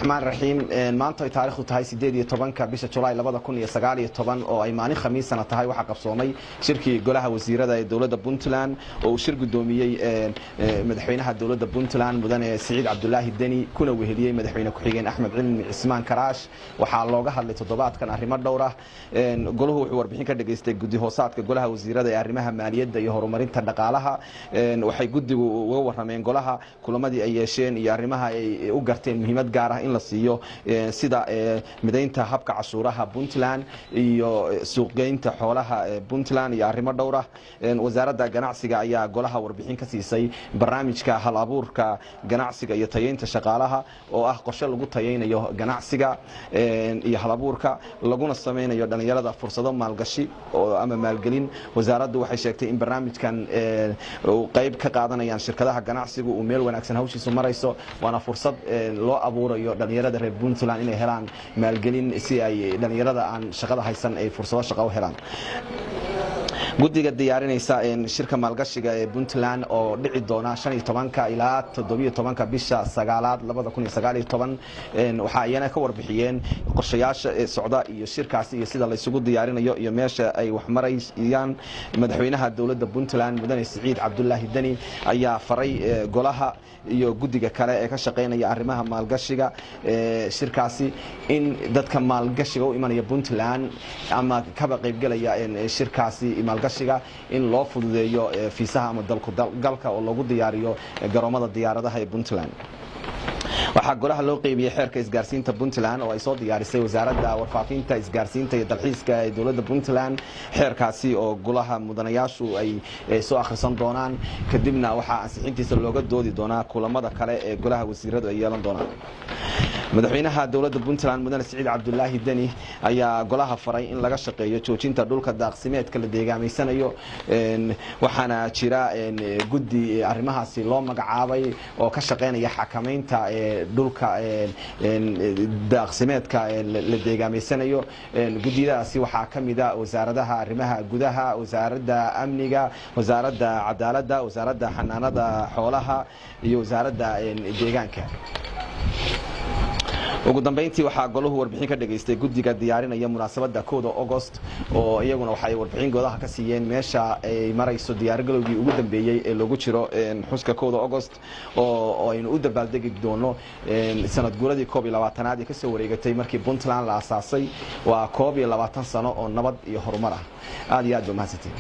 الرحمن الرحيم maanta ay taariikhdu tahay 18 bisha July 2019 oo ay maalin khamiisana tahay waxa qabsoomay shirkii golaha wasiirada ee dawladda Puntland oo shir gudoomiyay madaxweynaha dawladda Puntland mudane Saciid Cabdullaahi Deni kuna weheliyay madaxweyne ku-xigeen Axmed Cilmi Cismaan Karaash waxa looga hadlay toddobaadkan arrimo dhowr ah goluhu wuxuu warbixin ka dhageystay guddi hoosaadka golaha wasiirada ee arrimaha maaliyadda iyo horumarinta dhaqaalaha waxay guddigu uga warameen golaha kulamadii ay yeesheen iyo arrimaha ay u garteen muhiimad gaar ah in la siiyo sida mideynta habka cashuuraha Puntland iyo suuqgeynta xoolaha Puntland iyo arrimo dhowr ah wasaaradda ganacsiga ayaa golaha warbixin ka siisay barnaamijka hal abuurka ganacsiga iyo tayeynta shaqaalaha oo ah qorshe lagu tayeynayo ganacsiga iyo hal abuurka laguna sameeyo dhalinyarada fursado maalgashi oo ama maalgelin wasaaraddu waxay sheegtay in barnaamijkan qayb ka qaadanayaan shirkadaha ganacsiga oo meel wanaagsan hawshiisu marayso waana fursad loo abuurayo dhalinyarada reer Puntland inay helaan maalgelin si ay dhalinyarada aan shaqada haysan ay fursado shaqo u helaan guddiga diyaarinaysa shirka maalgashiga ee Puntland oo dhici doona 15 ilaa 17 bisha 9 2019 waxa ayana ka warbixiyeen qorshayaasha socda iyo shirkaasi iyo sida la isugu diyaarinayo iyo meesha ay wax marayaan madaxweynaha dawladda Puntland mudane Saciid Cabdullaahi Deni ayaa faray golaha iyo guddiga kale ee ka shaqeynaya arrimaha maalgashiga shirkaasi in dadka maalgashiga u imanaya Puntland ama ka qayb galaya shirkaasi maalgashiga in loo fududeeyo fiisaha ama dalka oo lagu diyaariyo garoomada diyaaradaha ee Puntland waxa golaha loo qeybiyay xeerka isgaarsiinta Puntland oo ay soo diyaarisay wasaaradda warfaafinta isgaarsiinta iyo dalxiiska ee dawladda Puntland xeerkaasi oo golaha mudanayaashu ay soo akhrisan doonaan kadibna waxa ansixintiisa looga doodi doonaa kulamada kale ee golaha wasiiradu ay yeelan doonaan madaxweynaha dawladda Puntland mudane Saciid Cabdullaahi Deni ayaa golaha faray in laga shaqeeyo joojinta dhulka daaqsimeedka la deegaameysanayo waxaana jira guddi arrimahaasi loo magacaabay oo ka shaqeynaya xakameynta dhulka daaqsimeedka la deegaameysanayo guddiyadaasi waxaa kamid ah wasaaradaha arrimaha gudaha wasaaradda amniga wasaaradda cadaaladda wasaaradda xanaanada xoolaha iyo wasaaradda deegaanka ugu dambeyntii waxa goluhu warbixin ka dhageystay guddiga diyaarinaya munaasabadda 1 August oo iyaguna waxay warbixin goodaha ka siiyeen meesha ay marayso diyaargalowgii ugu dambeeyay ee lagu jiro xuska 1 August oo aynu u dabaaldegi doono sanad guuradii 12aad ee ka soo wareegatay markii Puntland la aasaasay waa 12 sano oo nabad iyo horumar ah aad iyo aad u mahadsantiin